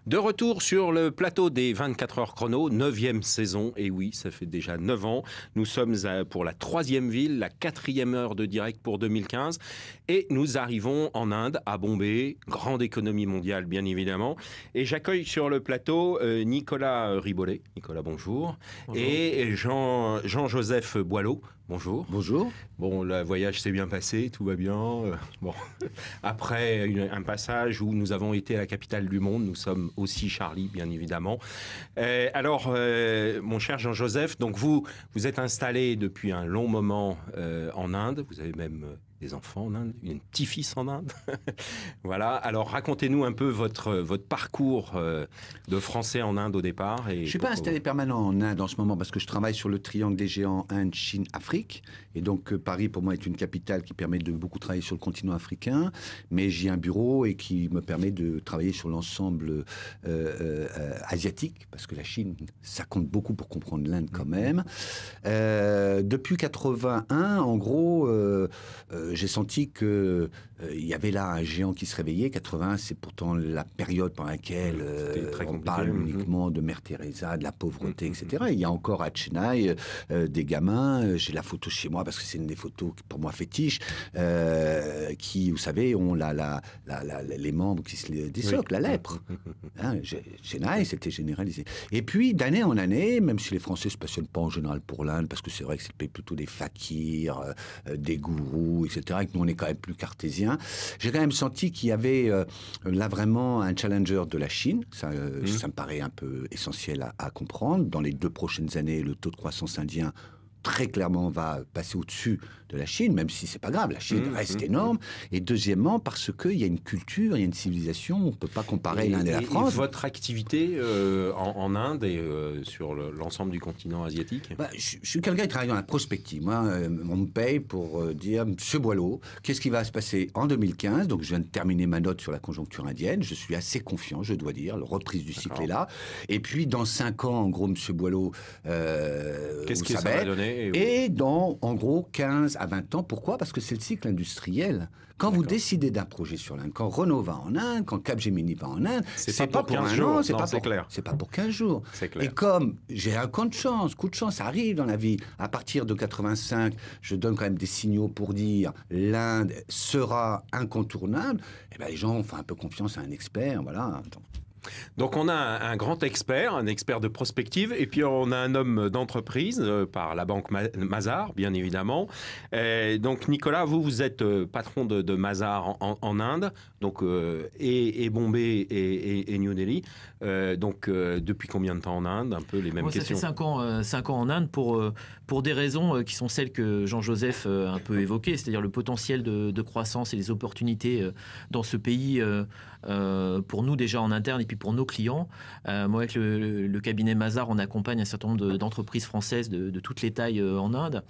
De retour sur le plateau des 24 heures chrono, 9e saison, et oui, ça fait déjà 9 ans. Nous sommes pour la 3e ville, la 4e heure de direct pour 2015, et nous arrivons en Inde, à Bombay, grande économie mondiale bien évidemment, et j'accueille sur le plateau Nicolas Ribollet. Nicolas, bonjour. Bonjour. Et Jean-Joseph Boileau. Bonjour. Bonjour. Bon, le voyage s'est bien passé, tout va bien. Bon, après un passage où nous avons été à la capitale du monde, nous sommes aussi Charlie, bien évidemment. Alors, mon cher Jean-Joseph, donc vous êtes installé depuis un long moment en Inde. Vous avez même des enfants en Inde, un petit-fils en Inde. Voilà. Alors, racontez-nous un peu votre parcours de Français en Inde au départ. Je ne suis pas installé permanent en Inde en ce moment parce que je travaille sur le triangle des géants Inde, Chine, Afrique. Et donc, Paris, pour moi, est une capitale qui permet de beaucoup travailler sur le continent africain. Mais j'ai un bureau et qui me permet de travailler sur l'ensemble asiatique parce que la Chine, ça compte beaucoup pour comprendre l'Inde quand même. Depuis 81, en gros, j'ai senti que il y avait là un géant qui se réveillait. 80, c'est pourtant la période pendant laquelle on parle uniquement de Mère Teresa, de la pauvreté, etc. Il y a encore à Chennai des gamins. J'ai la photo chez moi parce que c'est une des photos pour moi fétiche, qui, vous savez, ont les membres qui se disloquent, la lèpre. Hein, Chennai, c'était généralisé. Et puis, d'année en année, même si les Français se passionnent pas en général pour l'Inde, parce que c'est vrai que c'est plutôt des fakirs, des gourous, etc., et que nous, on est quand même plus cartésiens, j'ai quand même senti qu'il y avait là vraiment un challenger de la Chine. Ça me paraît un peu essentiel à comprendre. Dans les 2 prochaines années, le taux de croissance indien très clairement va passer au-dessus de la Chine, même si c'est pas grave, la Chine reste énorme. Et deuxièmement, parce qu'il y a une culture, il y a une civilisation, on ne peut pas comparer l'Inde et la France. Et votre activité en Inde et sur l'ensemble du continent asiatique? Je suis quelqu'un qui travaille dans la prospective. Moi, on me paye pour dire, Monsieur Boileau, qu'est-ce qui va se passer en 2015? Donc, je viens de terminer ma note sur la conjoncture indienne. Je suis assez confiant, je dois dire. La reprise du cycle est là. Et puis, dans 5 ans, en gros, Monsieur Boileau, qu'est-ce que ça va donner? Et dans, en gros, 15 à 20 ans. Pourquoi? Parce que c'est le cycle industriel. Quand vous décidez d'un projet sur l'Inde, quand Renault va en Inde, quand Capgemini va en Inde, c'est pas pour 15 jours. C'est pas pour 15 jours. C'est clair. Et comme j'ai un coup de chance, ça arrive dans la vie. À partir de 85, je donne quand même des signaux pour dire l'Inde sera incontournable. Et ben les gens font un peu confiance à un expert, voilà. Donc on a un grand expert, un expert de prospective, et puis on a un homme d'entreprise par la banque Mazars, bien évidemment. Donc Nicolas, vous êtes patron de Mazars en Inde, donc et Bombay et New Delhi. Donc depuis combien de temps en Inde? Un peu les mêmes questions. Ça fait 5 ans en Inde pour des raisons qui sont celles que Jean-Joseph a un peu évoquées, c'est-à-dire le potentiel de croissance et les opportunités dans ce pays pour nous déjà en interne et puis pour nos clients. Moi, avec le cabinet Mazars, on accompagne un certain nombre d'entreprises françaises de toutes les tailles en Inde.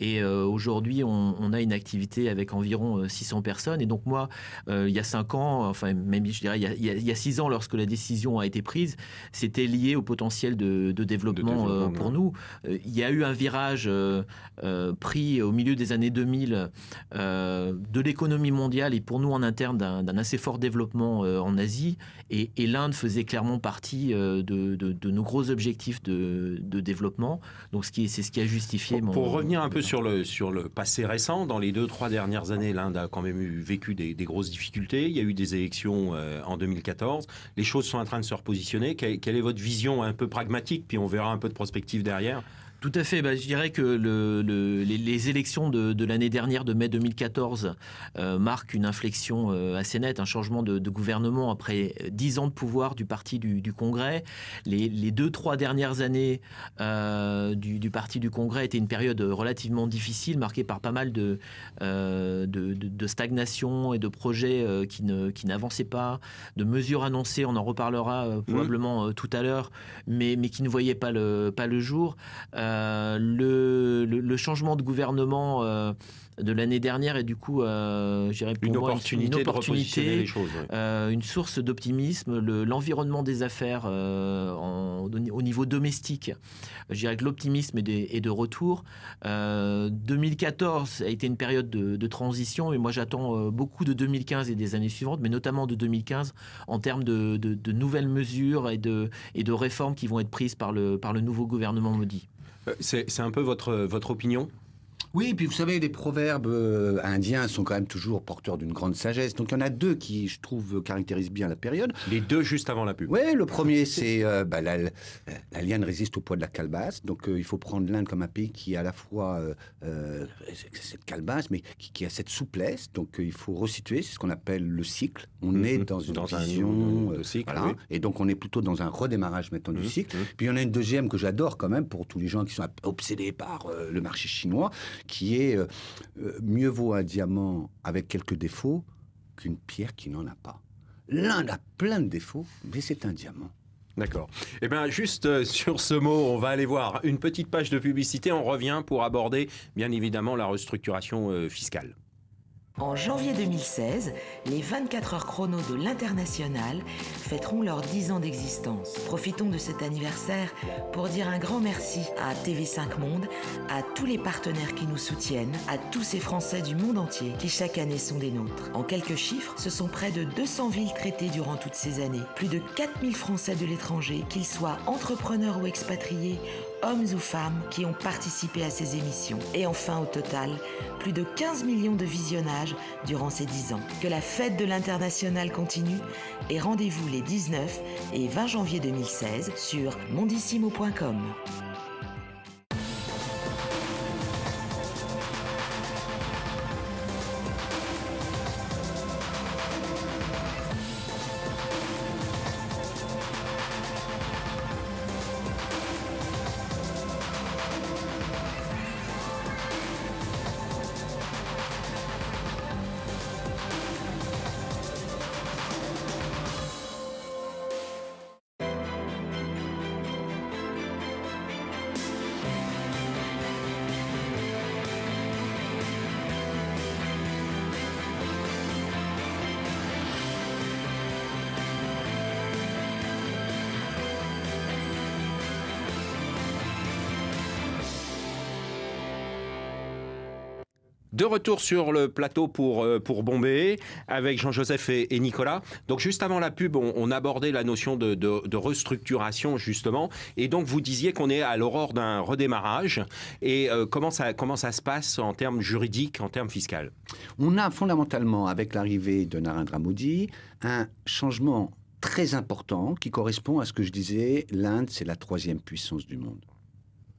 Et aujourd'hui, on a une activité avec environ 600 personnes. Et donc moi, il y a 5 ans, enfin même je dirais il y a 6 ans, lorsque la décision a été prise, c'était lié au potentiel de développement pour nous. Il y a eu un virage pris au milieu des années 2000 de l'économie mondiale et pour nous en interne d'un assez fort développement en Asie. Et l'Inde faisait clairement partie de nos gros objectifs de développement. Donc c'est ce qui a justifié Pour revenir un peu sur le passé récent, dans les 2-3 dernières années, l'Inde a quand même vécu des grosses difficultés. Il y a eu des élections en 2014. Les choses sont en train de se repositionner. Quelle est votre vision un peu pragmatique? Puis on verra un peu de prospective derrière. Tout à fait. Je dirais que les élections de l'année dernière, de mai 2014, marquent une inflexion assez nette, un changement de gouvernement après 10 ans de pouvoir du parti du Congrès. Les 2-3 dernières années du parti du Congrès étaient une période relativement difficile, marquée par pas mal de stagnation et de projets qui n'avançaient pas, de mesures annoncées, on en reparlera probablement tout à l'heure, mais qui ne voyaient pas le jour. Le changement de gouvernement de l'année dernière est du coup, je dirais pour une moi, opportunité de repositionner les choses. une source d'optimisme. L'environnement des affaires au niveau domestique, je dirais que l'optimisme est de retour. 2014 a été une période de transition, et moi j'attends beaucoup de 2015 et des années suivantes, mais notamment de 2015 en termes de nouvelles mesures et de réformes qui vont être prises par le nouveau gouvernement Modi. C'est un peu votre opinion ? Oui, puis vous savez, les proverbes indiens sont quand même toujours porteurs d'une grande sagesse. Donc il y en a deux qui, je trouve, caractérisent bien la période. Les deux juste avant la pub. Oui, le premier, c'est la liane résiste au poids de la calebasse. Donc il faut prendre l'Inde comme un pays qui a à la fois cette calebasse, mais qui a cette souplesse. Donc il faut resituer, c'est ce qu'on appelle le cycle. On est dans une vision de cycle, voilà. Oui. Et donc on est plutôt dans un redémarrage maintenant du cycle. Puis il y en a une deuxième que j'adore quand même pour tous les gens qui sont obsédés par le marché chinois, qui est mieux vaut un diamant avec quelques défauts qu'une pierre qui n'en a pas. L'Inde a plein de défauts, mais c'est un diamant. D'accord. Eh bien, juste sur ce mot, on va aller voir une petite page de publicité. On revient pour aborder, bien évidemment, la restructuration fiscale. En janvier 2016, les 24 heures chrono de l'International fêteront leurs 10 ans d'existence. Profitons de cet anniversaire pour dire un grand merci à TV5 Monde, à tous les partenaires qui nous soutiennent, à tous ces Français du monde entier qui chaque année sont des nôtres. En quelques chiffres, ce sont près de 200 villes traitées durant toutes ces années. Plus de 4000 Français de l'étranger, qu'ils soient entrepreneurs ou expatriés, hommes ou femmes qui ont participé à ces émissions. Et enfin, au total, plus de 15 millions de visionnages durant ces 10 ans. Que la fête de l'International continue et rendez-vous les 19 et 20 janvier 2016 sur mondissimo.com. De retour sur le plateau pour Bombay, avec Jean-Joseph et Nicolas. Donc juste avant la pub, on abordait la notion de restructuration justement. Et donc vous disiez qu'on est à l'aurore d'un redémarrage. Et comment ça se passe en termes juridiques, en termes fiscaux ? On a fondamentalement, avec l'arrivée de Narendra Modi, un changement très important qui correspond à ce que je disais, l'Inde, c'est la 3e puissance du monde,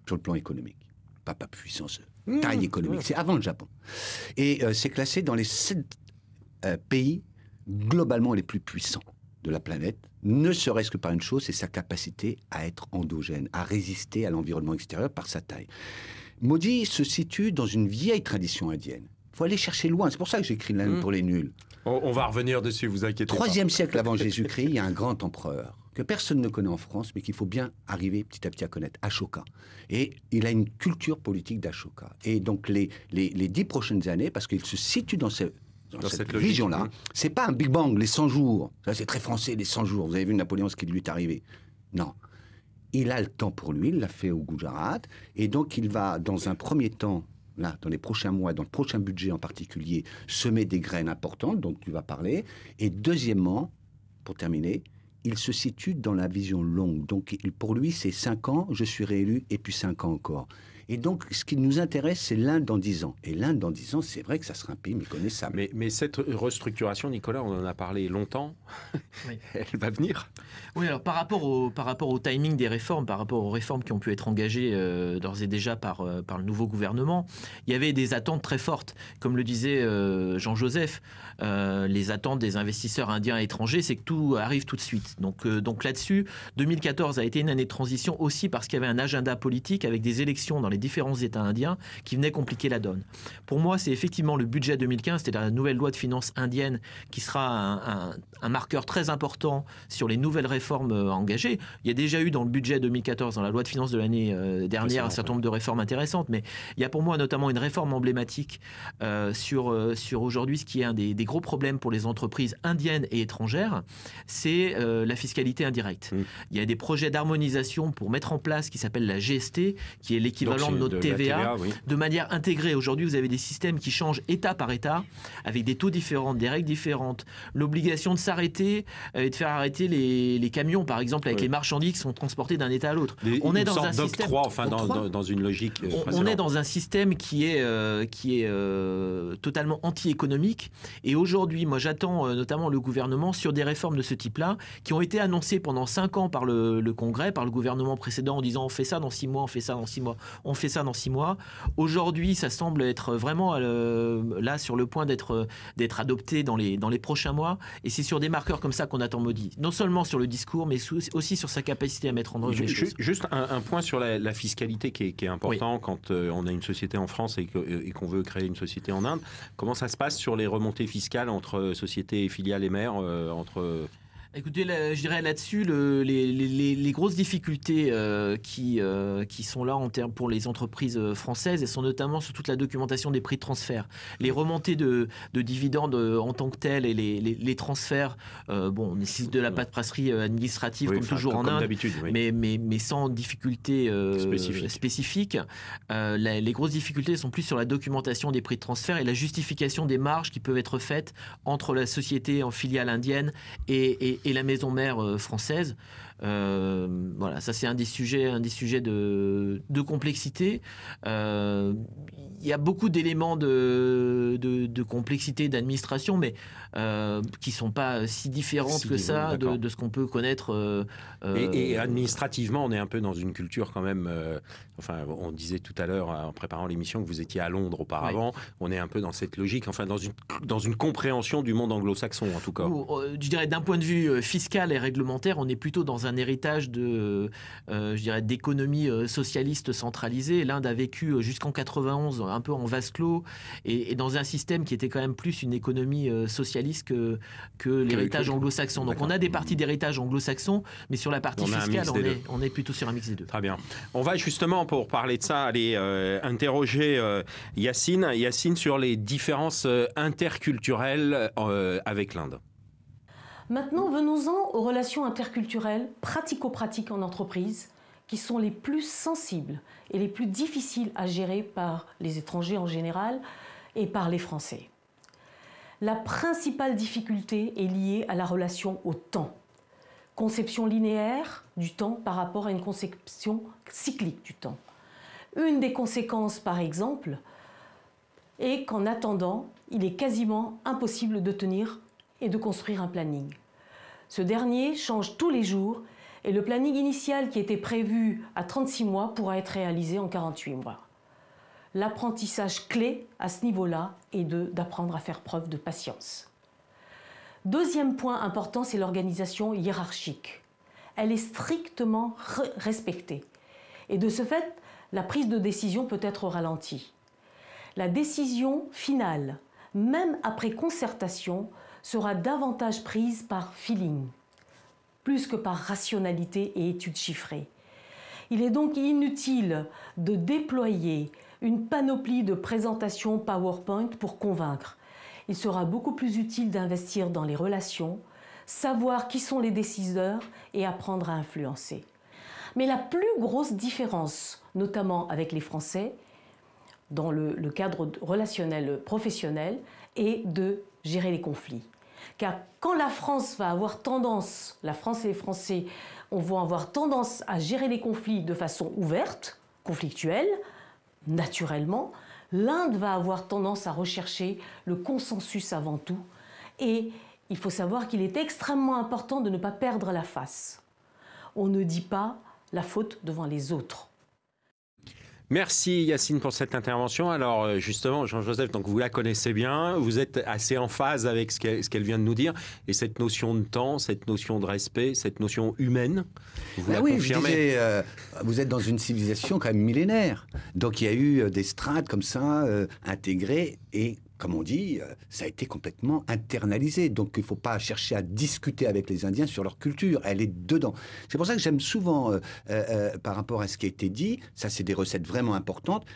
sur le plan économique. Pas puissance, taille économique, c'est avant le Japon. Et c'est classé dans les 7 pays globalement les plus puissants de la planète, ne serait-ce que par une chose, c'est sa capacité à être endogène, à résister à l'environnement extérieur par sa taille. Modi se situe dans une vieille tradition indienne. Il faut aller chercher loin, c'est pour ça que j'écris l'Inde pour les nuls. On va revenir dessus, vous inquiétez pas. 3e siècle avant Jésus-Christ, il y a un grand empereur que personne ne connaît en France, mais qu'il faut bien arriver petit à petit à connaître, Ashoka. Et il a une culture politique d'Ashoka. Et donc les 10 prochaines années, parce qu'il se situe dans cette vision-là, c'est pas un Big Bang, les 100 jours. Ça, c'est très français, les 100 jours. Vous avez vu Napoléon, ce qui lui est arrivé. Non. Il a le temps pour lui, il l'a fait au Gujarat, et donc il va, dans un premier temps, là, dans les prochains mois, dans le prochain budget en particulier, semer des graines importantes, dont tu vas parler. Et deuxièmement, pour terminer, il se situe dans la vision longue. Donc pour lui, c'est 5 ans, je suis réélu, et puis 5 ans encore. Et donc, ce qui nous intéresse, c'est l'Inde dans 10 ans. Et l'Inde dans 10 ans, c'est vrai que ça sera un pays méconnaissable. Mais cette restructuration, Nicolas, on en a parlé longtemps. Oui. Elle va venir. Oui, alors par rapport au timing des réformes, par rapport aux réformes qui ont pu être engagées d'ores et déjà par le nouveau gouvernement, il y avait des attentes très fortes. Comme le disait Jean-Joseph, les attentes des investisseurs indiens et étrangers, c'est que tout arrive tout de suite. Donc là-dessus, 2014 a été une année de transition aussi parce qu'il y avait un agenda politique avec des élections dans les différents États indiens qui venaient compliquer la donne. Pour moi, c'est effectivement le budget 2015, c'était la nouvelle loi de finances indienne qui sera un marqueur très important sur les nouvelles réformes engagées. Il y a déjà eu dans le budget 2014, dans la loi de finances de l'année dernière, un certain nombre de réformes intéressantes, mais il y a pour moi notamment une réforme emblématique sur aujourd'hui ce qui est un des gros problèmes pour les entreprises indiennes et étrangères, c'est la fiscalité indirecte. Il y a des projets d'harmonisation pour mettre en place ce qui s'appelle la GST, qui est l'équivalent de notre TVA, de manière intégrée. Aujourd'hui, vous avez des systèmes qui changent État par État, avec des taux différents, des règles différentes, l'obligation de s'arrêter et de faire arrêter les camions, par exemple, avec les marchandises qui sont transportées d'un État à l'autre. On est dans un système, dans une logique. On est dans un système qui est totalement anti-économique. Et aujourd'hui, moi, j'attends notamment le gouvernement sur des réformes de ce type-là, qui ont été annoncées pendant 5 ans par le Congrès, par le gouvernement précédent, en disant on fait ça dans 6 mois, on fait ça dans 6 mois, on fait ça dans 6 mois. Aujourd'hui, ça semble être vraiment là sur le point d'être adopté dans les prochains mois. Et c'est sur des marqueurs comme ça qu'on attend Modi. Non seulement sur le discours, mais aussi sur sa capacité à mettre en œuvre les choses. Juste un point sur la fiscalité qui est important quand on a une société en France et qu'on veut créer une société en Inde. Comment ça se passe sur les remontées fiscales entre sociétés et filiales et mères Écoutez, je dirais là-dessus, les grosses difficultés qui sont là pour les entreprises françaises, elles sont notamment sur toute la documentation des prix de transfert. Les remontées de dividendes en tant que telles et les transferts, on nécessite de la paperasserie administrative comme toujours en Inde, mais sans difficultés spécifiques. Les grosses difficultés sont plus sur la documentation des prix de transfert et la justification des marges qui peuvent être faites entre la société en filiale indienne et la maison mère française. Voilà, ça c'est un des sujets de complexité. Il y a beaucoup d'éléments de complexité, d'administration, mais qui ne sont pas si différentes que ça de ce qu'on peut connaître. Et administrativement, on est un peu dans une culture quand même... on disait tout à l'heure, en préparant l'émission, que vous étiez à Londres auparavant. Oui. On est un peu dans cette logique, dans une compréhension du monde anglo-saxon, en tout cas. Je dirais, d'un point de vue fiscal et réglementaire, on est plutôt dans un héritage d'économie socialiste centralisée. L'Inde a vécu jusqu'en 91 un peu en vase clos et dans un système qui était quand même plus une économie socialiste que l'héritage anglo-saxon. Donc on a des parties d'héritage anglo-saxon, mais sur la partie fiscale, on est plutôt sur un mix des deux. Très bien. On va justement, pour parler de ça, aller interroger Yacine sur les différences interculturelles avec l'Inde. Maintenant, venons-en aux relations interculturelles pratico-pratiques en entreprise qui sont les plus sensibles et les plus difficiles à gérer par les étrangers en général et par les Français. La principale difficulté est liée à la relation au temps. Conception linéaire du temps par rapport à une conception cyclique du temps. Une des conséquences, par exemple, est qu'en attendant, il est quasiment impossible de tenir et de construire un planning. Ce dernier change tous les jours et le planning initial qui était prévu à 36 mois pourra être réalisé en 48 mois. L'apprentissage clé à ce niveau-là est d'apprendre à faire preuve de patience. Deuxième point important, c'est l'organisation hiérarchique. Elle est strictement respectée. Et de ce fait, la prise de décision peut être ralentie. La décision finale, même après concertation, sera davantage prise par feeling, plus que par rationalité et études chiffrées. Il est donc inutile de déployer une panoplie de présentations PowerPoint pour convaincre. Il sera beaucoup plus utile d'investir dans les relations, savoir qui sont les décideurs et apprendre à influencer. Mais la plus grosse différence, notamment avec les Français, dans le cadre relationnel professionnel, est de gérer les conflits. Car quand la France et les Français vont avoir tendance à gérer les conflits de façon ouverte, conflictuelle, naturellement, l'Inde va avoir tendance à rechercher le consensus avant tout. Et il faut savoir qu'il est extrêmement important de ne pas perdre la face. On ne dit pas la faute devant les autres. Merci Yacine pour cette intervention. Alors justement, Jean-Joseph, donc vous la connaissez bien, vous êtes assez en phase avec ce qu'elle vient de nous dire, et cette notion de temps, cette notion de respect, cette notion humaine, vous la oui, confirmez? je disais, vous êtes dans une civilisation quand même millénaire, donc il y a eu des strates comme ça intégrées et comme on dit, ça a été complètement internalisé. Donc, il ne faut pas chercher à discuter avec les Indiens sur leur culture. Elle est dedans. C'est pour ça que j'aime souvent, par rapport à ce qui a été dit, ça, c'est des recettes vraiment importantes.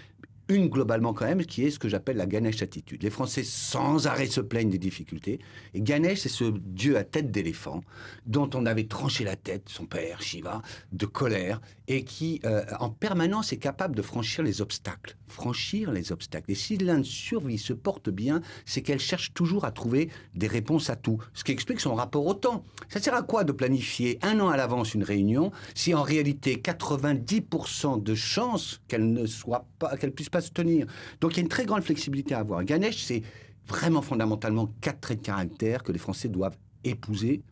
Une, globalement, quand même, qui est ce que j'appelle la Ganesh attitude. Les Français, sans arrêt, se plaignent des difficultés. Et Ganesh, c'est ce dieu à tête d'éléphant, dont on avait tranché la tête, son père, Shiva, de colère, et qui, en permanence, est capable de franchir les obstacles. Franchir les obstacles. Et si l'Inde survit, se porte bien, c'est qu'elle cherche toujours à trouver des réponses à tout. Ce qui explique son rapport au temps. Ça sert à quoi de planifier 1 an à l'avance une réunion, si en réalité, 90% de chances qu'elle ne soit pas, qu'elle puisse pas se tenir. Donc il y a une très grande flexibilité à avoir. Ganesh, c'est vraiment fondamentalement 4 traits de caractère que les Français doivent épouser.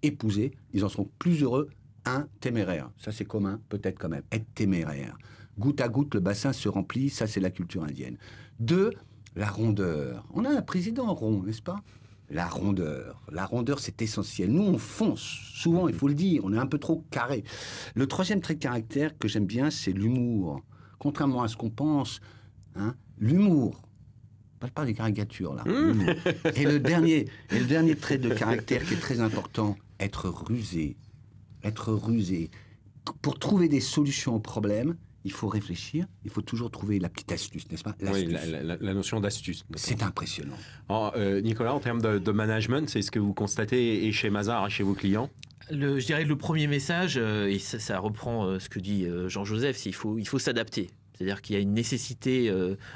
Ils en seront plus heureux. 1, téméraire. Ça, c'est commun, peut-être quand même. Être téméraire. Goutte à goutte, le bassin se remplit. Ça, c'est la culture indienne. 2, la rondeur. On a un président rond, n'est-ce pas? La rondeur. La rondeur, c'est essentiel. Nous, on fonce. Souvent, il faut le dire, on est un peu trop carré. Le 3e trait de caractère que j'aime bien, c'est l'humour. Contrairement à ce qu'on pense, l'humour. Je parle des caricatures, là. Et le dernier trait de caractère qui est très important, être rusé. Être rusé. Pour trouver des solutions aux problèmes, il faut réfléchir, il faut toujours trouver la petite astuce, n'est-ce pas? Oui, la notion d'astuce. C'est impressionnant. Nicolas, en termes de management, c'est ce que vous constatez et chez Mazars et chez vos clients? Je dirais que le premier message, et ça reprend ce que dit Jean-Joseph, c'est qu'il faut s'adapter. C'est-à-dire qu'il y a une nécessité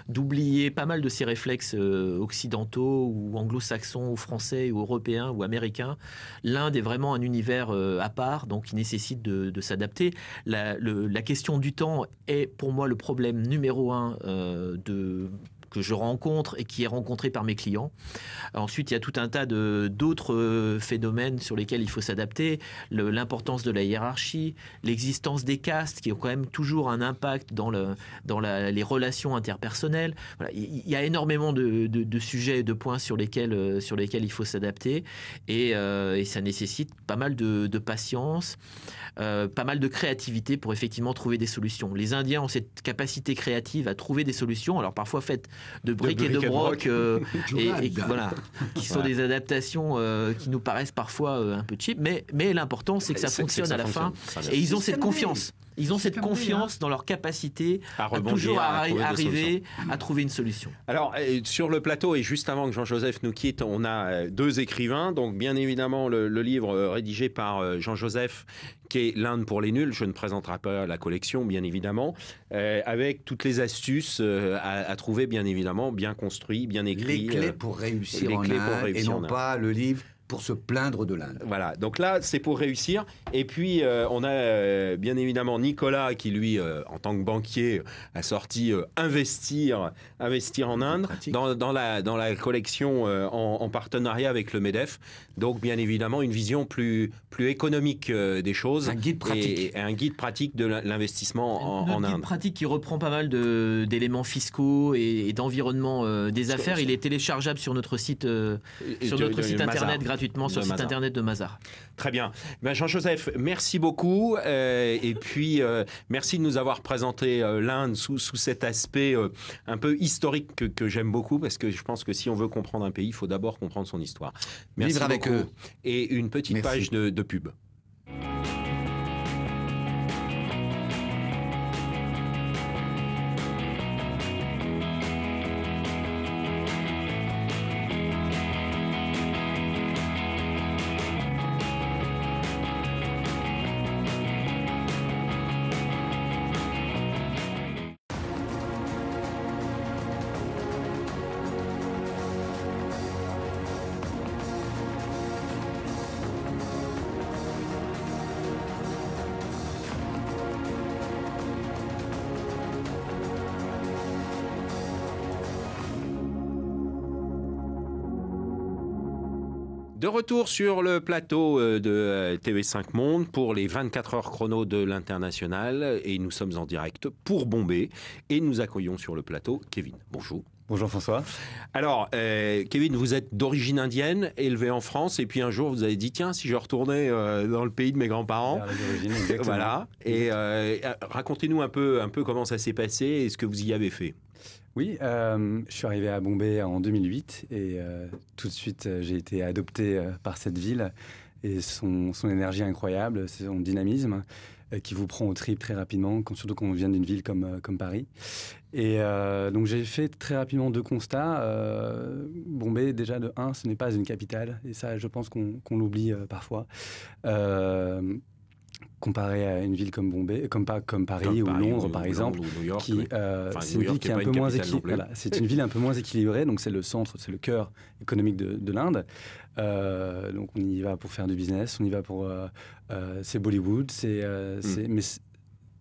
d'oublier pas mal de ces réflexes occidentaux ou anglo-saxons ou français ou européens ou américains. L'Inde est vraiment un univers à part, donc il nécessite de s'adapter. La question du temps est pour moi le problème numéro 1 que je rencontre et qui est rencontré par mes clients. Ensuite, il y a tout un tas d'autres phénomènes sur lesquels il faut s'adapter. L'importance de la hiérarchie, l'existence des castes qui ont quand même toujours un impact dans les relations interpersonnelles. Voilà, il y a énormément de sujets et de points sur lesquels il faut s'adapter et ça nécessite pas mal de patience, pas mal de créativité pour effectivement trouver des solutions. Les Indiens ont cette capacité créative à trouver des solutions, alors parfois faites de briques et de broc, et voilà, qui sont des adaptations qui nous paraissent parfois un peu cheap, mais l'important c'est que ça fonctionne à la fin, et ils ont cette confiance. Ils ont cette confiance dans leur capacité à toujours arriver à trouver une solution. Alors, sur le plateau, et juste avant que Jean-Joseph nous quitte, on a 2 écrivains. Donc, bien évidemment, le livre rédigé par Jean-Joseph, qui est l'Inde pour les nuls. Je ne présenterai pas la collection, bien évidemment, avec toutes les astuces à trouver, bien évidemment, bien construit, bien écrit. Les clés pour réussir en Inde, et non pas le livre pour se plaindre de l'Inde. Voilà, donc là, c'est pour réussir. Et puis, on a bien évidemment Nicolas qui, lui, en tant que banquier, a sorti investir en Inde dans la collection en partenariat avec le MEDEF. Donc, bien évidemment, une vision plus économique des choses. Un guide pratique. Et un guide pratique de l'investissement en Inde. Un guide pratique qui reprend pas mal d'éléments fiscaux et d'environnement des affaires. Il est téléchargeable sur notre site, internet gratuitement sur le site internet de Mazars. Très bien. Jean-Joseph, merci beaucoup. Et puis, merci de nous avoir présenté l'Inde sous cet aspect un peu historique que j'aime beaucoup, parce que je pense que si on veut comprendre un pays, il faut d'abord comprendre son histoire. Merci Vivre avec eux. Et une petite page de pub. De retour sur le plateau de TV5 Monde pour les 24 heures chrono de l'International et nous sommes en direct pour Bombay et nous accueillons sur le plateau Kevin. Bonjour. Bonjour François. Alors, Kevin, vous êtes d'origine indienne, élevé en France, et puis un jour vous avez dit tiens, si je retournais dans le pays de mes grands-parents. Voilà. Et racontez-nous un peu comment ça s'est passé et ce que vous y avez fait. Oui, je suis arrivé à Bombay en 2008 et tout de suite j'ai été adopté par cette ville et son énergie incroyable, son dynamisme qui vous prend au trip très rapidement, surtout quand on vient d'une ville comme Paris. Et donc j'ai fait très rapidement 2 constats. Bombay, déjà de 1, ce n'est pas une capitale et ça je pense qu'on l'oublie parfois. Comparé à une ville comme Bombay, comme Paris ou Londres par exemple, ou New York, c'est une ville qui est un peu moins équilibrée. Voilà, c'est une ville un peu moins équilibrée, donc c'est le centre, c'est le cœur économique de l'Inde. Donc on y va pour faire du business, on y va pour c'est Bollywood,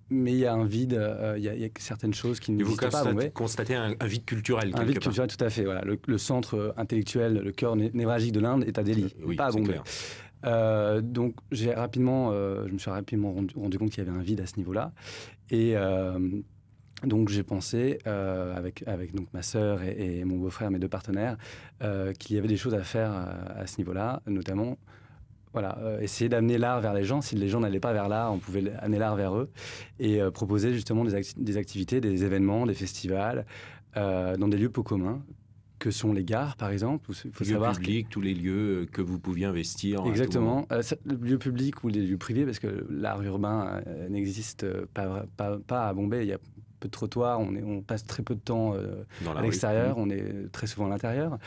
mais il y a un vide, il y a certaines choses qui n'existent pas à Bombay. Vous constatez un vide culturel. Un vide culturel, tout à fait. Voilà, le centre intellectuel, le cœur névralgique de l'Inde est à Delhi, pas à Bombay. Clair. Donc je me suis rapidement rendu compte qu'il y avait un vide à ce niveau-là et donc j'ai pensé avec donc ma sœur et mon beau-frère, mes 2 partenaires, qu'il y avait des choses à faire à ce niveau-là, notamment essayer d'amener l'art vers les gens. Si les gens n'allaient pas vers l'art, on pouvait amener l'art vers eux et proposer justement des activités, des événements, des festivals dans des lieux peu communs, que sont les gares, par exemple. Il faut savoir publics, tous les lieux que vous pouviez investir. Exactement. Le lieu public ou les lieux privés, parce que l'art urbain n'existe pas à Bombay. Il y a peu de trottoirs, on passe très peu de temps à l'extérieur, on est très souvent à l'intérieur.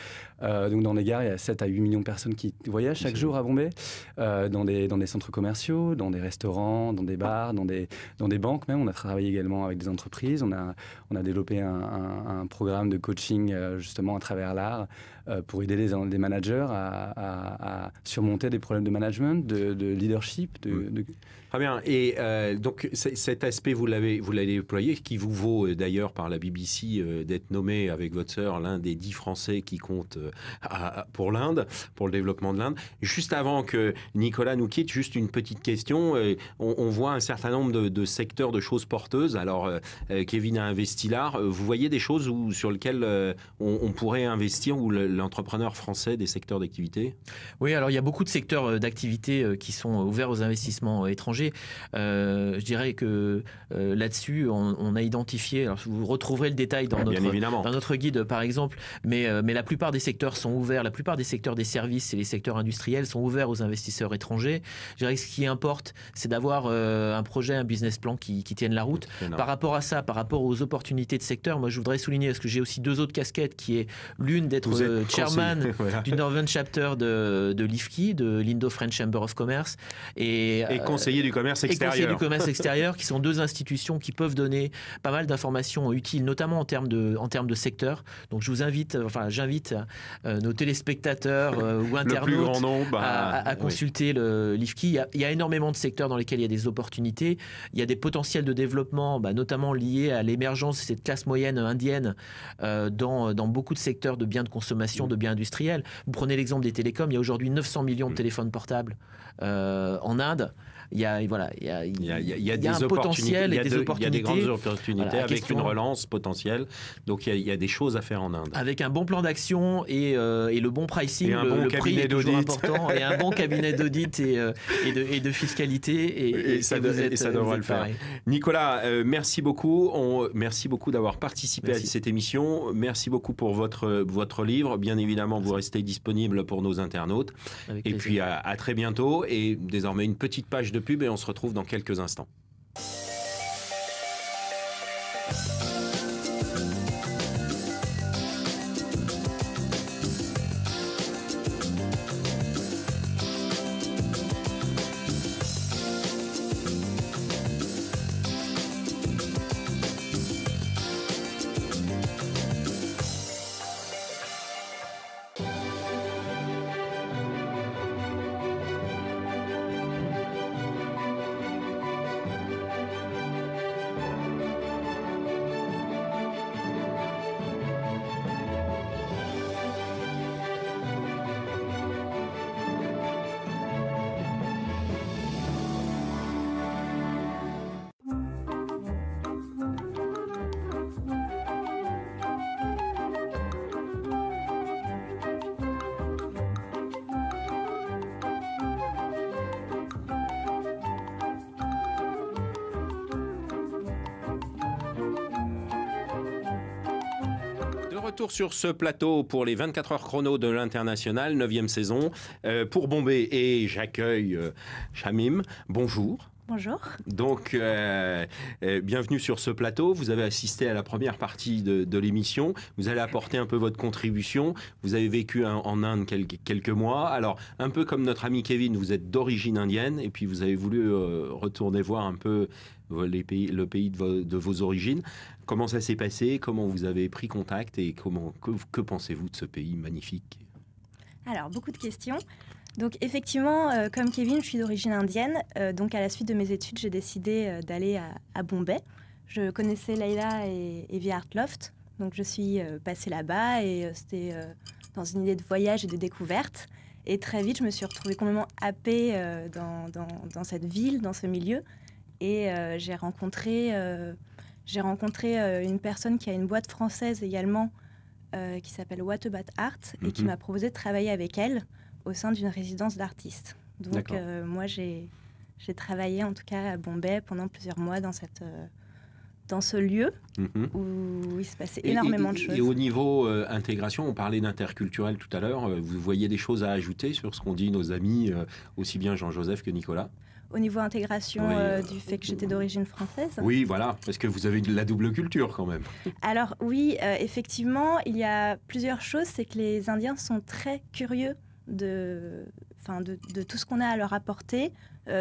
Donc dans les gares, il y a 7 à 8 millions de personnes qui voyagent chaque jour à Bombay, dans des centres commerciaux, dans des restaurants, dans des bars, dans des banques même. On a travaillé également avec des entreprises, on a développé un programme de coaching justement à travers l'art pour aider les managers à surmonter des problèmes de management, de leadership. Très bien. Et donc cet aspect, vous l'avez déployé, qui vous vaut d'ailleurs par la BBC d'être nommé avec votre sœur l'un des 10 Français qui comptent pour l'Inde, pour le développement de l'Inde. Juste avant que Nicolas nous quitte, juste une petite question. On voit un certain nombre de secteurs de choses porteuses. Alors, Kevin a investi l'art. Vous voyez des choses sur lesquelles on pourrait investir, ou l'entrepreneur français, des secteurs d'activité? Oui, alors il y a beaucoup de secteurs d'activité qui sont ouverts aux investissements étrangers. Je dirais que là-dessus, on a identifié, alors vous retrouverez le détail dans notre guide par exemple, mais la plupart des secteurs sont ouverts, la plupart des secteurs des services et les secteurs industriels sont ouverts aux investisseurs étrangers. Je dirais que ce qui importe, c'est d'avoir un projet, un business plan qui tienne la route. Par rapport à ça, par rapport aux opportunités de secteur, moi je voudrais souligner, parce que j'ai aussi 2 autres casquettes, qui est l'une d'être chairman du Northern Chapter de l'IFCI, de l'Indo-French Chamber of Commerce, et conseiller du commerce extérieur. Et conseiller du commerce extérieur, qui sont 2 institutions qui peuvent donner pas mal d'informations utiles, notamment en termes de secteur. Donc je vous invite, j'invite nos téléspectateurs ou internautes à consulter l'IFCI. Il y a énormément de secteurs dans lesquels il y a des opportunités. Il y a des potentiels de développement, notamment liés à l'émergence de cette classe moyenne indienne dans beaucoup de secteurs de biens de consommation, de biens industriels. Vous prenez l'exemple des télécoms, il y a aujourd'hui 900 millions de téléphones portables en Inde. Il y a un potentiel et des opportunités. Il y a des grandes opportunités avec une relance potentielle. Donc il y a des choses à faire en Inde. Avec un bon plan d'action et le bon pricing, le prix est toujours important, et un bon cabinet d'audit et de fiscalité. Et ça devrait le faire. Nicolas, merci beaucoup. Merci beaucoup d'avoir participé à cette émission. Merci beaucoup pour votre livre. Bien évidemment, vous restez disponible pour nos internautes. Et puis à très bientôt. Et désormais, une petite page de pub et on se retrouve dans quelques instants. retour sur ce plateau pour les 24 heures chrono de l'International, 9e saison, pour Bombay. Et j'accueille Shamim. Bonjour. Bonjour. Donc, bienvenue sur ce plateau. Vous avez assisté à la première partie de l'émission. Vous allez apporter un peu votre contribution. Vous avez vécu en Inde quelques mois. Alors, un peu comme notre ami Kevin, vous êtes d'origine indienne et puis vous avez voulu retourner voir un peu le pays de vos origines. Comment ça s'est passé? Comment vous avez pris contact et que pensez-vous de ce pays magnifique? Alors, beaucoup de questions. Donc, effectivement, comme Kevin, je suis d'origine indienne. Donc, à la suite de mes études, j'ai décidé d'aller à Bombay. Je connaissais Leila et Evie Hartloft. Donc, je suis passée là-bas et c'était dans une idée de voyage et de découverte. Et très vite, je me suis retrouvée complètement happée dans cette ville, dans ce milieu. Et j'ai rencontré une personne qui a une boîte française également qui s'appelle What About Art et qui m'a proposé de travailler avec elle au sein d'une résidence d'artistes. Donc moi j'ai travaillé en tout cas à Bombay pendant plusieurs mois dans ce lieu où il se passait énormément de choses. Et au niveau intégration, on parlait d'interculturel tout à l'heure, vous voyez des choses à ajouter sur ce qu'ont dit nos amis, aussi bien Jean-Joseph que Nicolas? Au niveau intégration du fait que j'étais d'origine française. Oui, voilà, parce que vous avez de la double culture quand même. Alors oui, effectivement, il y a plusieurs choses. C'est que les Indiens sont très curieux de tout ce qu'on a à leur apporter,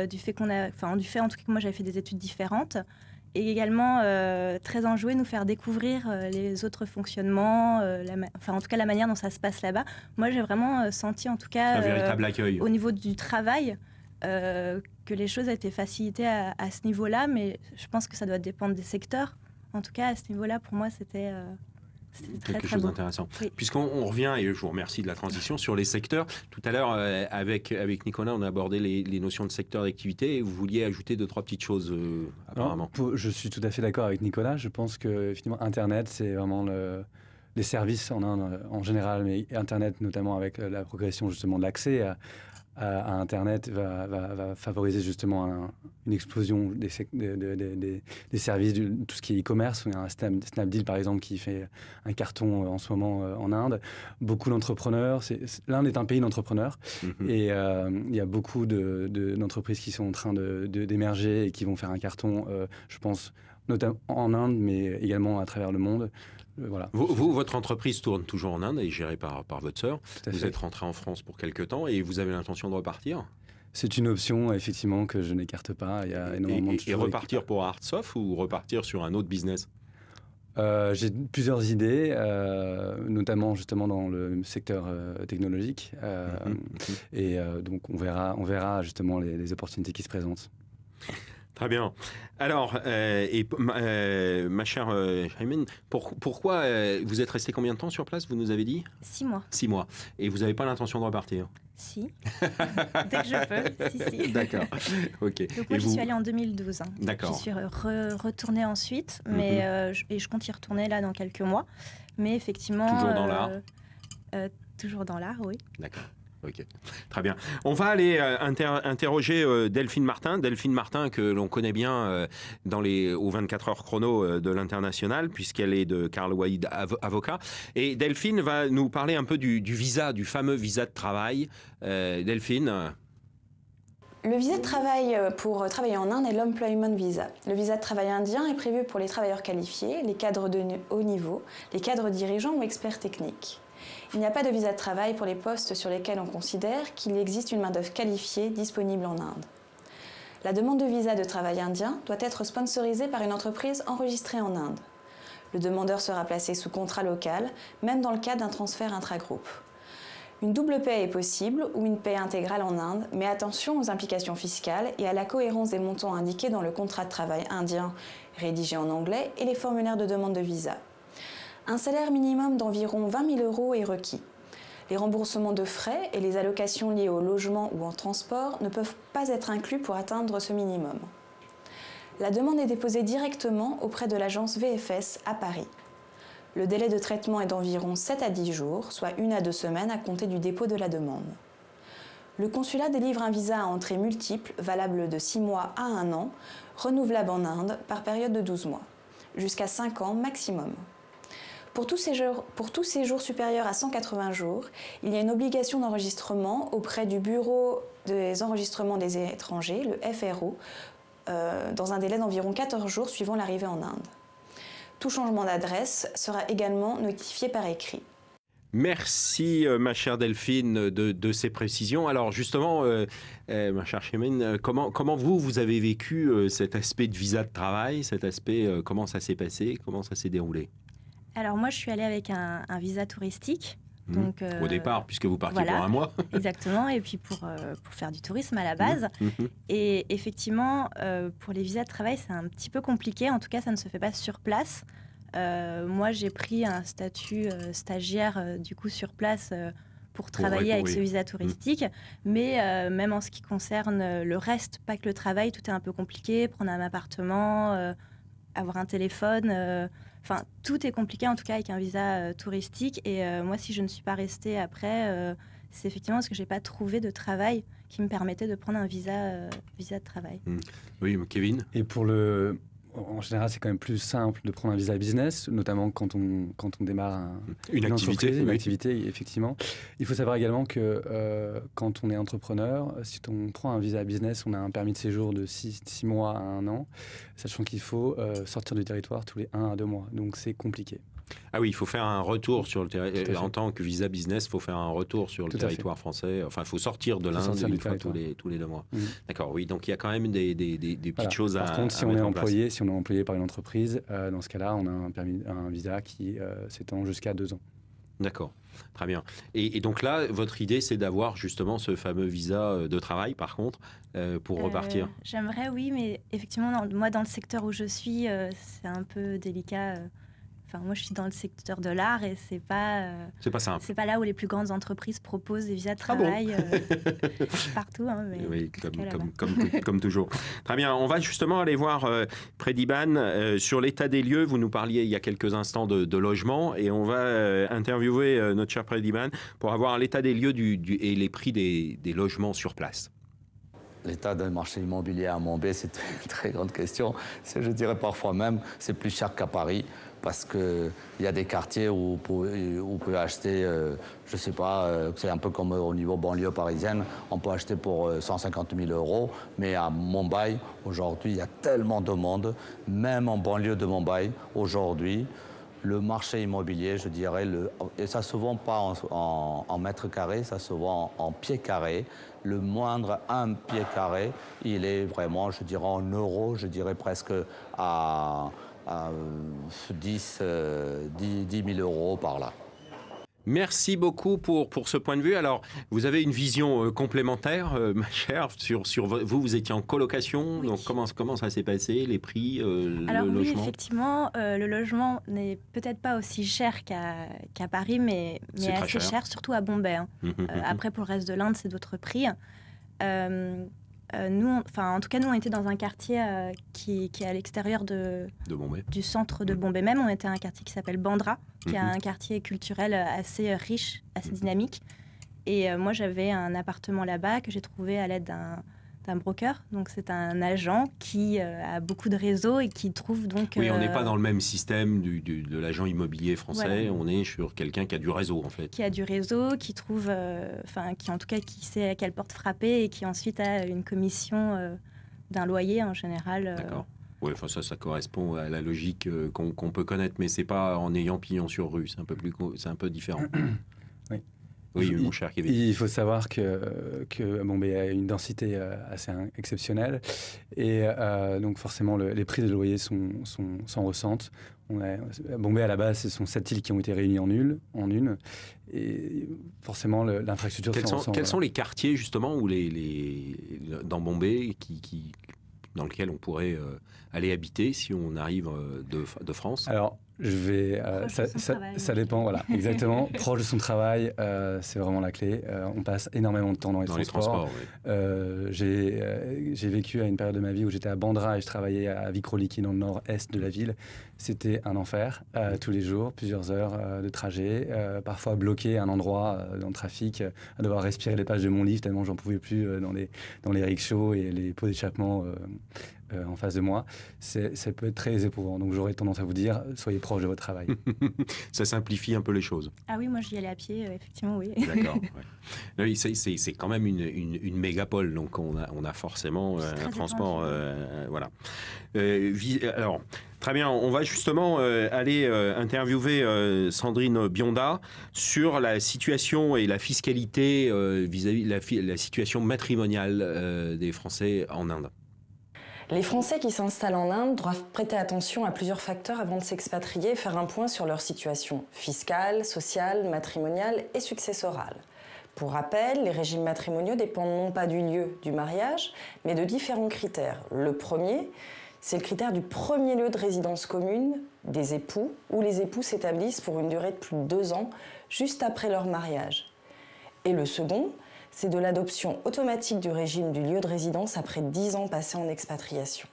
du fait en tout cas que moi j'avais fait des études différentes, et également très enjoués nous faire découvrir les autres fonctionnements, en tout cas la manière dont ça se passe là-bas. Moi j'ai vraiment senti en tout cas un véritable accueil au niveau du travail. Que les choses étaient facilitées à ce niveau-là, mais je pense que ça doit dépendre des secteurs. En tout cas, à ce niveau-là, pour moi, c'était quelque chose d'intéressant. Oui. Puisqu'on revient, et je vous remercie de la transition, sur les secteurs. Tout à l'heure, avec Nicolas, on a abordé les notions de secteur d'activité et vous vouliez ajouter 2-3 petites choses, apparemment. Je suis tout à fait d'accord avec Nicolas. Je pense que, finalement, Internet, c'est vraiment les services en Inde en général, mais Internet, notamment avec la progression, justement, de l'accès à Internet va favoriser justement une explosion des services, tout ce qui est e-commerce. Il y a un Snapdeal, par exemple, qui fait un carton en ce moment en Inde. Beaucoup d'entrepreneurs. L'Inde est un pays d'entrepreneurs. Et il y a beaucoup d'entreprises qui sont en train d'émerger et qui vont faire un carton, je pense, notamment en Inde, mais également à travers le monde. Voilà. Votre entreprise tourne toujours en Inde et est gérée par votre sœur. Vous êtes rentré en France pour quelques temps et vous avez l'intention de repartir? C'est une option, effectivement, que je n'écarte pas. Il y a énormément de choses. Et repartir pour Artsoft ou repartir sur un autre business? J'ai plusieurs idées, notamment justement dans le secteur technologique. Et donc on verra justement les opportunités qui se présentent. Très bien. Alors, ma chère Shaimin, pourquoi vous êtes resté combien de temps sur place, vous nous avez dit? 6 mois. 6 mois. Et vous n'avez pas l'intention de repartir? Si. Dès que je peux. Si. D'accord. Ok. Donc moi, j'y suis allée en 2012. D'accord. J'y suis retournée ensuite, mais je compte y retourner là dans quelques mois. Mais effectivement... Toujours dans l'art toujours dans l'art, oui. D'accord. Ok, très bien. On va aller interroger Delphine Martin. Delphine Martin, que l'on connaît bien aux 24 heures chrono de l'International, puisqu'elle est de Karl Waïd avocat. Et Delphine va nous parler un peu du visa, du fameux visa de travail. Delphine. Le visa de travail pour travailler en Inde est l'Employment Visa. Le visa de travail indien est prévu pour les travailleurs qualifiés, les cadres de haut niveau, les cadres dirigeants ou experts techniques. Il n'y a pas de visa de travail pour les postes sur lesquels on considère qu'il existe une main-d'œuvre qualifiée disponible en Inde. La demande de visa de travail indien doit être sponsorisée par une entreprise enregistrée en Inde. Le demandeur sera placé sous contrat local, même dans le cas d'un transfert intragroupe. Une double paie est possible ou une paie intégrale en Inde, mais attention aux implications fiscales et à la cohérence des montants indiqués dans le contrat de travail indien rédigé en anglais et les formulaires de demande de visa. Un salaire minimum d'environ 20 000 € est requis. Les remboursements de frais et les allocations liées au logement ou au transport ne peuvent pas être inclus pour atteindre ce minimum. La demande est déposée directement auprès de l'agence VFS à Paris. Le délai de traitement est d'environ 7 à 10 jours, soit 1 à 2 semaines à compter du dépôt de la demande. Le consulat délivre un visa à entrée multiple, valable de 6 mois à 1 an, renouvelable en Inde par période de 12 mois, jusqu'à 5 ans maximum. Pour tout séjour supérieur à 180 jours, il y a une obligation d'enregistrement auprès du Bureau des enregistrements des étrangers, le FRO, dans un délai d'environ 14 jours suivant l'arrivée en Inde. Tout changement d'adresse sera également notifié par écrit. Merci, ma chère Delphine, de ces précisions. Alors justement, ma chère Chemine, comment vous avez vécu cet aspect de visa de travail, cet aspect, comment ça s'est passé, comment ça s'est déroulé? Alors moi, je suis allée avec un visa touristique. Donc, au départ, puisque vous partiez pour un mois. Exactement, et puis pour faire du tourisme à la base. Et effectivement, pour les visas de travail, c'est un petit peu compliqué. En tout cas, ça ne se fait pas sur place. Moi, j'ai pris un statut stagiaire du coup sur place pour travailler avec ce visa touristique. Mais même en ce qui concerne le reste, pas que le travail, tout est un peu compliqué. Prendre un appartement, avoir un téléphone... Enfin, tout est compliqué, en tout cas, avec un visa touristique. Et moi, si je ne suis pas restée après, c'est effectivement parce que je n'ai pas trouvé de travail qui me permettait de prendre un visa de travail. Oui, Kevin. Et en général, c'est quand même plus simple de prendre un visa business, notamment quand on démarre une activité, effectivement. Il faut savoir également que quand on est entrepreneur, si on prend un visa business, on a un permis de séjour de 6 mois à 1 an, sachant qu'il faut sortir du territoire tous les 1 à 2 mois. Donc, c'est compliqué. Ah oui, il faut faire un retour sur le territoire. En tant que visa business, il faut faire un retour sur le territoire français. Enfin, il faut sortir de l'Inde une fois tous les 2 mois. D'accord, oui. Donc, il y a quand même des petites choses à mettre en place. Par contre, si on est employé par une entreprise, dans ce cas-là, on a un visa qui s'étend jusqu'à 2 ans. D'accord, très bien. Et donc là, votre idée, c'est d'avoir justement ce fameux visa de travail, par contre, pour repartir. J'aimerais, oui, mais effectivement, moi, dans le secteur où je suis, c'est un peu délicat. Enfin, moi, je suis dans le secteur de l'art et c'est pas simple. C'est pas là où les plus grandes entreprises proposent des visas de travail partout. Hein, mais oui, comme toujours. Très bien. On va justement aller voir Prediban sur l'état des lieux. Vous nous parliez il y a quelques instants de logement et on va interviewer notre cher Prediban pour avoir l'état des lieux et les prix des logements sur place. L'état du marché immobilier à Bombay, c'est une très grande question. Je dirais parfois même, c'est plus cher qu'à Paris. Parce qu'il y a des quartiers où vous pouvez acheter, je ne sais pas, c'est un peu comme au niveau banlieue parisienne, on peut acheter pour 150 000 €, mais à Mumbai, aujourd'hui, il y a tellement de monde, même en banlieue de Mumbai, aujourd'hui, le marché immobilier, je dirais, et ça ne se vend pas en mètres carrés, ça se vend en pieds carrés. Le moindre 1 pied carré, il est vraiment, je dirais, en euros, je dirais presque à 10 000 € par là. Merci beaucoup pour ce point de vue. Alors, vous avez une vision complémentaire, ma chère, sur vous étiez en colocation, oui. Donc comment ça s'est passé, les prix, Alors, le logement? Oui, effectivement, le logement n'est peut-être pas aussi cher qu'à Paris, mais assez cher, surtout à Bombay. Hein. Après, pour le reste de l'Inde, c'est d'autres prix. En tout cas, nous, on était dans un quartier qui est à l'extérieur du centre de Bombay même. On était à un quartier qui s'appelle Bandra, qui est un quartier culturel assez riche, assez dynamique. Et moi, j'avais un appartement là-bas que j'ai trouvé à l'aide d'un broker. Donc, c'est un agent qui a beaucoup de réseaux et qui trouve donc... Oui, on n'est pas dans le même système de l'agent immobilier français. Voilà. On est sur quelqu'un qui a du réseau, en fait. Qui a du réseau, qui trouve... qui sait à quelle porte frapper et qui ensuite a une commission d'un loyer, en général. D'accord. Oui, enfin ça correspond à la logique qu'on peut connaître, mais c'est pas en ayant pignon sur rue. C'est un peu différent. Oui. Oui, mon cher Kevin. Il faut savoir que Bombay a une densité assez exceptionnelle et donc forcément les prix des loyers s'en ressentent. Bombay à la base, ce sont 7 îles qui ont été réunies en une et forcément l'infrastructure s'en ressent. Quels sont les quartiers justement où dans Bombay dans lesquels on pourrait aller habiter si on arrive de France? Alors, ça dépend, voilà, exactement. Proche de son travail, c'est vraiment la clé. On passe énormément de temps dans les transports. Oui. J'ai vécu à une période de ma vie où j'étais à Bandra et je travaillais à Vikhroli, qui est dans le nord-est de la ville. C'était un enfer, tous les jours, plusieurs heures de trajet, parfois bloqué à un endroit dans le trafic, à devoir respirer les pages de mon livre tellement j'en pouvais plus dans les rickshaws et les pots d'échappement en face de moi, ça peut être très éprouvant. Donc j'aurais tendance à vous dire, soyez proche de votre travail. Ça simplifie un peu les choses. Ah oui, moi j'y allais à pied, effectivement, oui. D'accord. Ouais. Oui, c'est quand même une mégapole, donc on a forcément un transport. Voilà. Alors, très bien, on va justement aller interviewer Sandrine Bionda sur la situation et la fiscalité vis-à-vis de la situation matrimoniale des Français en Inde. Les Français qui s'installent en Inde doivent prêter attention à plusieurs facteurs avant de s'expatrier et faire un point sur leur situation fiscale, sociale, matrimoniale et successorale. Pour rappel, les régimes matrimoniaux dépendent non pas du lieu du mariage, mais de différents critères. Le premier, c'est le critère du premier lieu de résidence commune des époux, où les époux s'établissent pour une durée de plus de 2 ans, juste après leur mariage. Et le second, c'est de l'adoption automatique du régime du lieu de résidence après 10 ans passés en expatriation.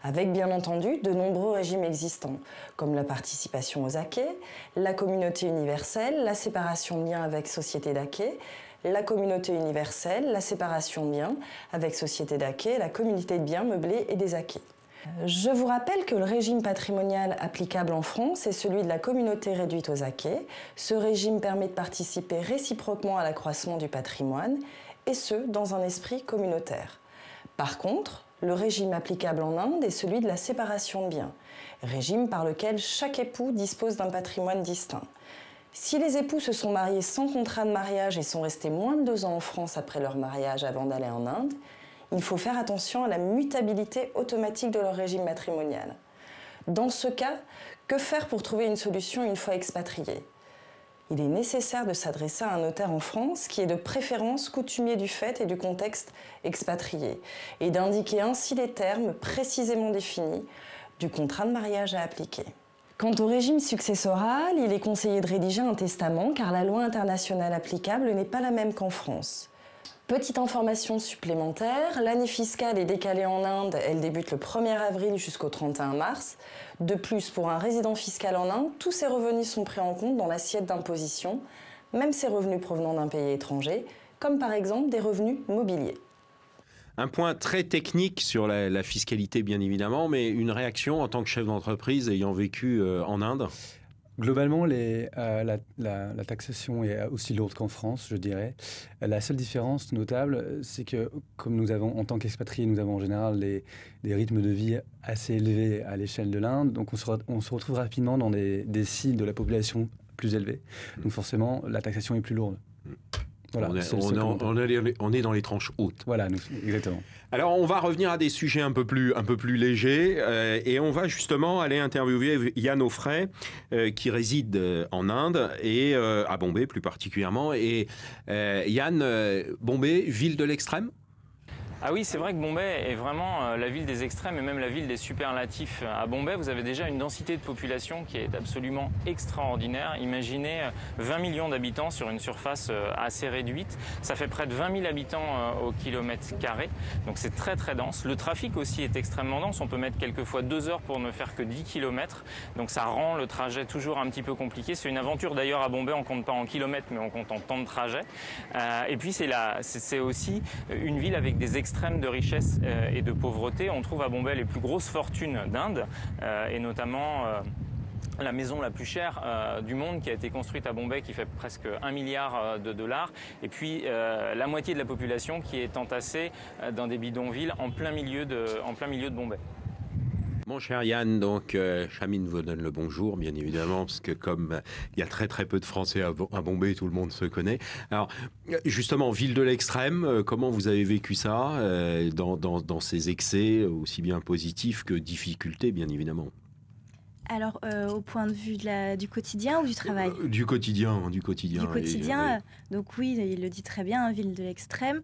Avec bien entendu de nombreux régimes existants, comme la participation aux acquets, la communauté universelle, la séparation de biens avec société d'acquets, la communauté universelle, la séparation de biens avec société d'acquets, la communauté de biens meublés et des acquets. Je vous rappelle que le régime patrimonial applicable en France est celui de la communauté réduite aux acquets. Ce régime permet de participer réciproquement à l'accroissement du patrimoine, et ce, dans un esprit communautaire. Par contre, le régime applicable en Inde est celui de la séparation de biens, régime par lequel chaque époux dispose d'un patrimoine distinct. Si les époux se sont mariés sans contrat de mariage et sont restés moins de 2 ans en France après leur mariage avant d'aller en Inde, il faut faire attention à la mutabilité automatique de leur régime matrimonial. Dans ce cas, que faire pour trouver une solution une fois expatrié ? Il est nécessaire de s'adresser à un notaire en France qui est de préférence coutumier du fait et du contexte expatrié et d'indiquer ainsi les termes précisément définis du contrat de mariage à appliquer. Quant au régime successoral, il est conseillé de rédiger un testament car la loi internationale applicable n'est pas la même qu'en France. Petite information supplémentaire, l'année fiscale est décalée en Inde, elle débute le 1er avril jusqu'au 31 mars. De plus, pour un résident fiscal en Inde, tous ses revenus sont pris en compte dans l'assiette d'imposition, même ses revenus provenant d'un pays étranger, comme par exemple des revenus mobiliers. Un point très technique sur la fiscalité, bien évidemment, mais une réaction en tant que chef d'entreprise ayant vécu en Inde ? Globalement, la taxation est aussi lourde qu'en France, je dirais. La seule différence notable, c'est que, comme nous avons, en tant qu'expatriés, nous avons en général des rythmes de vie assez élevés à l'échelle de l'Inde, donc on se retrouve rapidement dans des ciles de la population plus élevés. Donc forcément, la taxation est plus lourde. Voilà, on est dans les tranches hautes. Voilà, exactement. Alors, on va revenir à des sujets un peu plus légers et on va justement aller interviewer Yann Offray qui réside en Inde et à Bombay plus particulièrement. Et Yann, Bombay, ville de l'extrême ? Ah oui, c'est vrai que Bombay est vraiment la ville des extrêmes et même la ville des superlatifs. À Bombay, vous avez déjà une densité de population qui est absolument extraordinaire. Imaginez 20 millions d'habitants sur une surface assez réduite. Ça fait près de 20 000 habitants au kilomètre carré. Donc c'est très très dense. Le trafic aussi est extrêmement dense. On peut mettre quelquefois 2 heures pour ne faire que 10 km. Donc ça rend le trajet toujours un petit peu compliqué. C'est une aventure d'ailleurs à Bombay. On ne compte pas en kilomètres, mais on compte en temps de trajet. Et puis c'est aussi une ville avec des extrêmes de richesse et de pauvreté. On trouve à Bombay les plus grosses fortunes d'Inde et notamment la maison la plus chère du monde qui a été construite à Bombay qui fait presque 1 milliard de dollars et puis la moitié de la population qui est entassée dans des bidonvilles en plein milieu de Bombay. Mon cher Yann, donc Chamine vous donne le bonjour, bien évidemment, parce que comme il y a très très peu de Français à Bombay, tout le monde se connaît. Alors, justement, ville de l'extrême, comment vous avez vécu ça dans ces excès, aussi bien positifs que difficultés, bien évidemment? Alors, au point de vue du quotidien ou du travail ? Du quotidien. Du quotidien, donc oui, il le dit très bien, ville de l'extrême.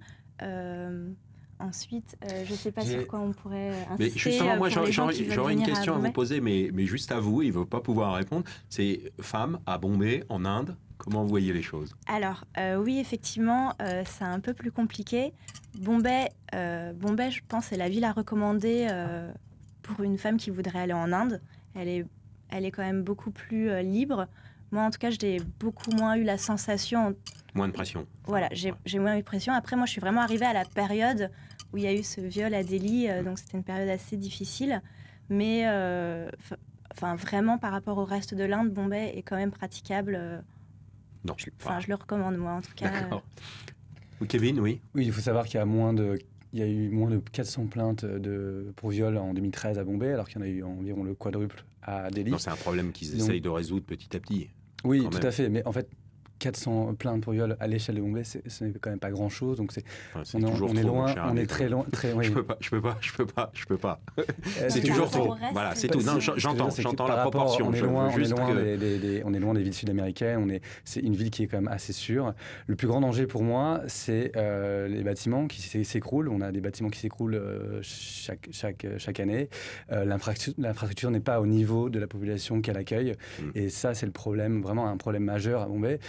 Ensuite, je ne sais pas sur quoi on pourrait insister. Mais justement, moi, j'aurais une question à vous poser, mais juste à vous, il ne va pas pouvoir répondre. C'est femme à Bombay, en Inde. Comment vous voyez les choses ? Alors, oui, effectivement, c'est un peu plus compliqué. Bombay, je pense, est la ville à recommander pour une femme qui voudrait aller en Inde. Elle est quand même beaucoup plus libre. Moi, en tout cas, j'ai beaucoup moins eu la sensation... Moins de pression. Voilà, j'ai moins eu de pression. Après, moi, je suis vraiment arrivée à la période où il y a eu ce viol à Delhi, donc c'était une période assez difficile. Mais vraiment, par rapport au reste de l'Inde, Bombay est quand même praticable. Non. Je le recommande, moi, en tout cas. D'accord. Kevin, oui. Oui, il faut savoir qu'il y a eu moins de 400 plaintes pour viol en 2013 à Bombay, alors qu'il y en a eu environ le quadruple à Delhi. Non, c'est un problème qu'ils essayent de résoudre petit à petit. Oui, tout à fait. Mais en fait, 400 plaintes pour viol à l'échelle de Bombay, ce n'est quand même pas grand-chose. Donc on est loin, on est très loin. Oui. Je peux pas. C'est toujours trop. Voilà, c'est tout. Non, j'entends la proportion. On est loin des villes sud-américaines. C'est une ville qui est quand même assez sûre. Le plus grand danger pour moi, c'est les bâtiments qui s'écroulent. On a des bâtiments qui s'écroulent chaque année. L'infrastructure n'est pas au niveau de la population qu'elle accueille. Et ça, c'est le problème, vraiment un problème majeur à Bombay.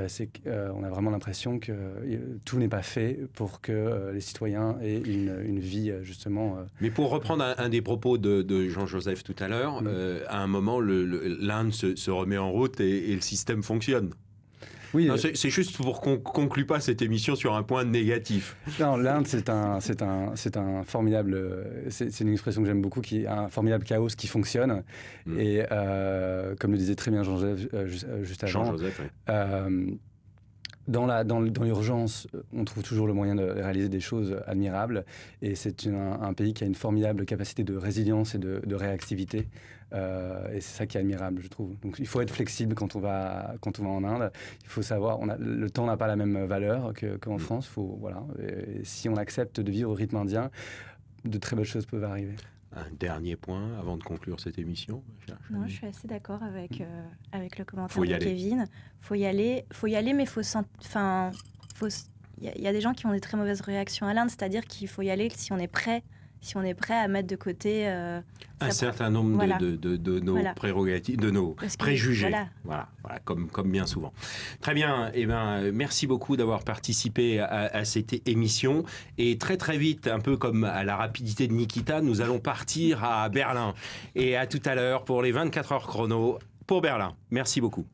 C'est qu'on a vraiment l'impression que tout n'est pas fait pour que les citoyens aient une vie, justement... Mais pour reprendre un des propos de Jean-Joseph tout à l'heure, à un moment, l'Inde se remet en route et le système fonctionne. Oui, c'est juste pour qu'on ne conclue pas cette émission sur un point négatif. Non, l'Inde, c'est un formidable... C'est une expression que j'aime beaucoup, qui est un formidable chaos qui fonctionne. Et comme le disait très bien Jean-Joseph juste avant... Jean-Joseph, oui. Dans l'urgence, on trouve toujours le moyen de réaliser des choses admirables. Et c'est un pays qui a une formidable capacité de résilience et de réactivité. Et c'est ça qui est admirable, je trouve. Donc il faut être flexible quand on va en Inde. Il faut savoir, le temps n'a pas la même valeur qu'en France. Et si on accepte de vivre au rythme indien, de très belles choses peuvent arriver. Un dernier point avant de conclure cette émission. Non, je suis assez d'accord avec le commentaire de Kevin. Faut y aller, mais il y a des gens qui ont des très mauvaises réactions à l'Inde, c'est-à-dire qu'il faut y aller si on est prêt à mettre de côté un certain nombre de nos prérogatives, de nos préjugés. Voilà, comme bien souvent. Très bien. Merci beaucoup d'avoir participé à cette émission. Et très très vite, un peu comme à la rapidité de Nikita, nous allons partir à Berlin. Et à tout à l'heure pour les 24 heures chrono pour Berlin. Merci beaucoup.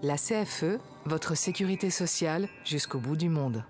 La CFE, votre sécurité sociale jusqu'au bout du monde.